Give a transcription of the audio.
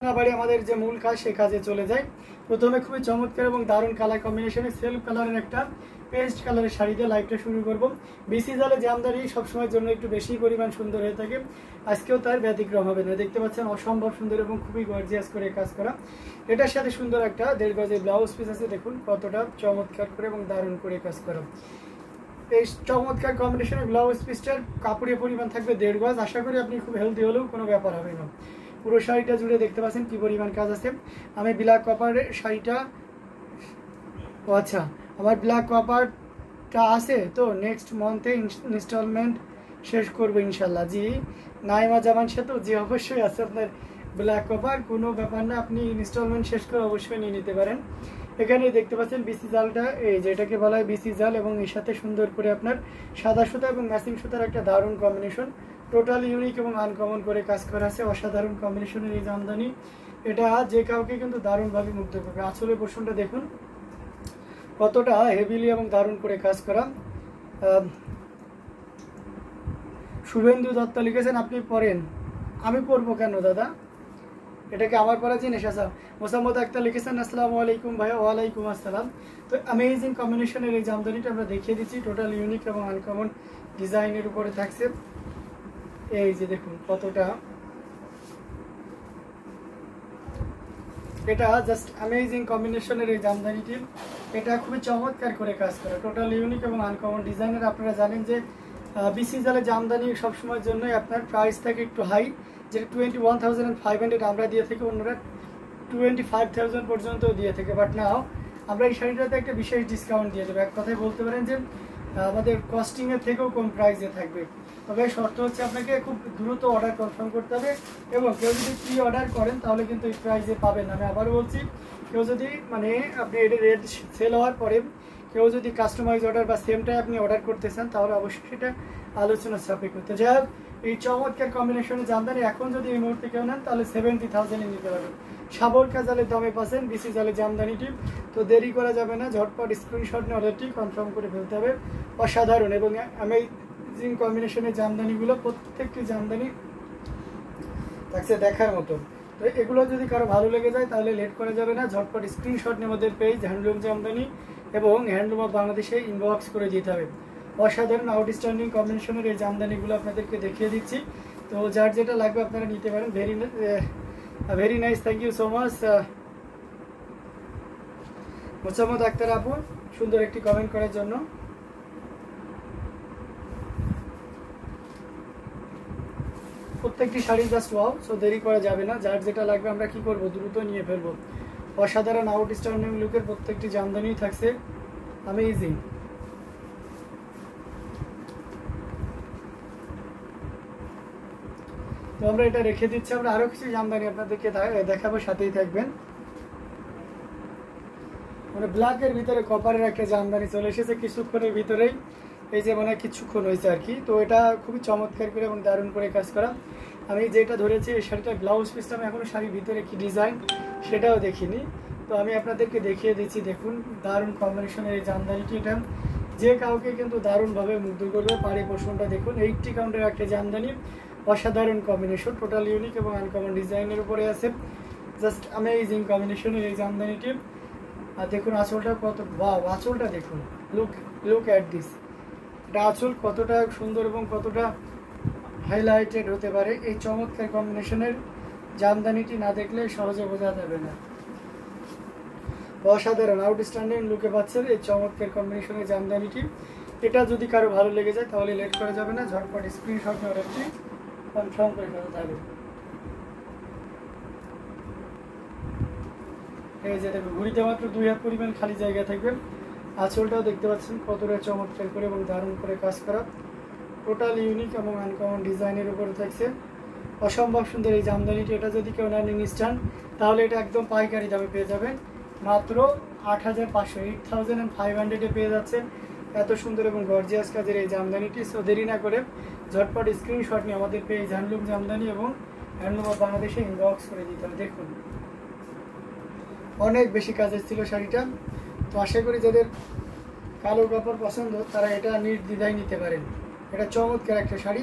না বাড়ি আমাদের যে মূল কাজ সেই কাজে চলে যায়। প্রথমে খুবই চমৎকার এবং দারুণ কালার কম্বিনেশনে সেলফ কালারের একটা পেস্ট কালারের শাড়ি দিয়ে লাইভটা শুরু করব। বিসি জালে জামদানি সবসময়ের জন্য একটু বেশি পরিমাণ সুন্দর হয়ে থাকে, আজকেও তার ব্যতিক্রম হবে না। দেখতে পাচ্ছেন অসম্ভব সুন্দর এবং খুবই গর্জিয়াস করে কাজ করা। এটার সাথে সুন্দর একটা 1.5 গজের ব্লাউজ পিস আছে, দেখুন কতটা চমৎকার করে এবং দারুণ করে কাজ করা। এই চমৎকার কম্বিনেশনের ব্লাউজ পিসটার কাপড়ের পরিমাণ থাকবে 1.5 গজ। আশা করি আপনি খুব হেলদি হলেও কোনো ব্যাপার হবে না। পুরো শাড়িটা জুড়ে দেখতে পাচ্ছেন কি পরিমাণ কাজ আছে। আমি ব্ল্যাক কপারের শাড়িটা আচ্ছা আমার ব্ল্যাক কপারটা আছে তো নেক্সট মান্থে ইনস্টলমেন্ট শেষ করবো ইনশাল্লাহ। জি নাইমা জামান সেতু, জি অবশ্যই আছে আপনার ব্ল্যাক কপার, কোনো ব্যাপার না, আপনি ইনস্টলমেন্ট শেষ করে অবশ্যই নিয়ে নিতে পারেন। এখানে দেখতে পাচ্ছেন বিসি জালটা, এই যেটাকে বলা হয় বিসি জাল, এবং এর সাথে সুন্দর করে আপনার সাদা সুতা এবং ম্যাচিং সুতার একটা দারুণ কম্বিনেশন, টোটাল ইউনিক এবং আনকমন করে কাজ করা আছে। অসাধারণ কম্বিনেশনের এই জামদানি, এটা যে কাউকে কিন্তু দারুণভাবে মুগ্ধ করবে। আঁচলের পোর্শনটা দেখুন কতটা হেভিলি এবং দারুণ করে কাজ করা। শুভেন্দু দত্ত লিখেছেন আপনি পড়েন, আমি পড়বো কেন দাদা, এটাকে আমার পড়া জিনিস। আচ্ছা মোসাম্মদ আক্তার লিখেছেন আসসালামু আলাইকুম ভাইয়া। ওয়ালাইকুম আসসালাম। তো অ্যামেজিং কম্বিনেশনের এই জামদানিটা আমরা দেখিয়ে দিচ্ছি, টোটাল ইউনিক এবং আনকমন ডিজাইনের উপরে থাকছে। এই যে দেখুন কতটা, এটা জাস্ট অ্যামেজিং কম্বিনেশনের এই জামদানিটি, এটা খুবই চমৎকার করে কাজ করে, টোটাল ইউনিক এবং আনকমন ডিজাইনের। আপনারা জানেন যে বিসি জালে জামদানি সবসময়ের জন্যই আপনার প্রাইস থাকে একটু হাই, যেটা 21,500 আমরা দিয়ে থাকি, অন্যরা 25,000 পর্যন্ত দিয়ে থাকে। বাট নাও আমরা এই শাড়িটাতে একটা বিশেষ ডিসকাউন্ট দিয়ে দেবো। এক কথায় বলতে পারেন যে আমাদের কস্টিংয়ের থেকেও কম প্রাইসে থাকবে। তবে শর্ত হচ্ছে আপনাকে খুব দ্রুত অর্ডার কনফার্ম করতে হবে, এবং কেউ যদি প্রি অর্ডার করেন তাহলে কিন্তু এই প্রাইসে পাবেন। আমি আবারও বলছি, কেউ যদি মানে আপনি এটা রেট সেল হওয়ার পরে কেউ যদি কাস্টমাইজ অর্ডার বা সেমটাই আপনি অর্ডার করতে চান তাহলে অবশ্যই সেটা আলোচনার সাপেক্ষ করতে। যাই হোক, এই চমৎকার কম্বিনেশনে জামদানি এখন যদি এই মুহূর্তে কেউ নেন তাহলে 70,000 নিতে পারবেন। সাবর কাজালের দামে পাচ্ছেন বিসি জালে জামদানিটি। তো দেরি করা যাবে না, ঝটপট স্ক্রিনশট নিয়ে অর্ডারটি কনফার্ম করে ফেলতে হবে। অসাধারণ এবং অ্যামেজিং কম্বিনেশনের জামদানিগুলো, প্রত্যেকটি জামদানি থাকছে দেখার মতো। তো এগুলো যদি কারো ভালো লেগে যায় তাহলে লেট করা যাবে না, ঝটপট স্ক্রিনশট নিয়ে আমাদের পেজ হ্যান্ডলুম জামদানি এবং হ্যান্ডলুম অফ বাংলাদেশে ইনবক্স করে দিতে হবে। অসাধারণ আউটস্ট্যান্ডিং কম্বিনেশনের এই জামদানিগুলো আপনাদেরকে দেখিয়ে দিচ্ছি। তো যার যেটা লাগবে আপনারা নিতে পারেন। Very nice, thank you so much Mosammat Akhtar আপু, সুন্দর একটি কমেন্ট করার জন্য। প্রত্যেকটি শাড়ি জাস্ট ওয়াও, সো দেরি করা যাবে না, যার যেটা লাগবে আমরা কি করব দ্রুত নিয়ে ফেলবো। অসাধারণ আউটস্ট্যান্ডিং লুকের প্রত্যেকটি জামদানি থাকছে অ্যামেজিং। তো আমরা এটা রেখে দিচ্ছি, আমরা আরো কিছু জামদানি আপনাদেরকে দেখাবো, সাথেই থাকবেন। মানে ব্ল্যাকের ভিতরে কপারের একটা জামদানি চলে এসেছে কিছুক্ষণের ভিতরেই, এই যে মানে কিছুক্ষণ হয়েছে আর কি। তো এটা খুবই চমৎকার করে এবং দারুণ করে কাজ করা। আমি যেটা ধরেছি এই শাড়িটার ব্লাউজ পিসটা আমি এখনো শাড়ির ভিতরে কি ডিজাইন সেটাও দেখিনি, তো আমি আপনাদেরকে দেখিয়ে দিচ্ছি। দেখুন দারুণ কম্বিনেশনের এই জামদানিটি, এটা যে কাউকে কিন্তু দারুণভাবে মুগ্ধ করবে। পাড়ি পোর্শনটা দেখুন, 80 কাউন্টের একটা জামদানি, অসাধারণ কম্বিনেশন, টোটাল ইউনিক এবং আনকমন ডিজাইনের উপরে আছে। জাস্ট অ্যামেজিং কম্বিনেশনের এই জামদানিটি। আর দেখুন আঁচলটা কত, ওয়াও আঁচলটা দেখুন, লুক অ্যাট দিস, এটা আঁচল কতটা সুন্দর এবং কতটা হাইলাইটেড হতে পারে। এই চমৎকার কম্বিনেশনের জামদানিটি না দেখলে সহজে বোঝা যাবে না। অসাধারণ আউটস্ট্যান্ডিং লুকে পাচ্ছেন এই চমৎকার কম্বিনেশনের জামদানিটি। এটা যদি কারো ভালো লেগে যায় তাহলে লেট করা যাবে না, ঝটপট স্ক্রিনশট নিয়ে অর্ডারটি কনফার্ম করে ফেলতে হবে। এই যে দেখুন ঘুরিতে মাত্র 2 হাত পরিমাণ খালি জায়গা থাকবে। আঁচলটাও দেখতে পাচ্ছেন কতটা চমৎকার করে এবং দারুণ করে কাজ করা, টোটাল ইউনিক এবং আনকমন ডিজাইনের উপরে থাকছে। অসম্ভব সুন্দর এই জামদানিটি, এটা যদি কেউ নেন ইনস্ট্যান্ট তাহলে এটা একদম পাইকারি দামে পেয়ে যাবেন, মাত্র 8,500 8,500 পেয়ে যাচ্ছেন এত সুন্দর এবং গর্জিয়াস কাজের এই জামদানিটি। সো দেরি না করে ঝটপট স্ক্রিনশট নিয়ে আমাদের পেজ হ্যান্ডলুম জামদানি এবং হ্যান্ডলুম অফ বাংলাদেশে ইনবক্স করে দিতে হবে। দেখুন অনেক বেশি কাজের ছিল শাড়িটা। তো আশা করি যাদের কালো কাপড় পছন্দ তারা এটা নির্দ্বিধায় নিতে পারেন। এটা চমৎকার একটা শাড়ি।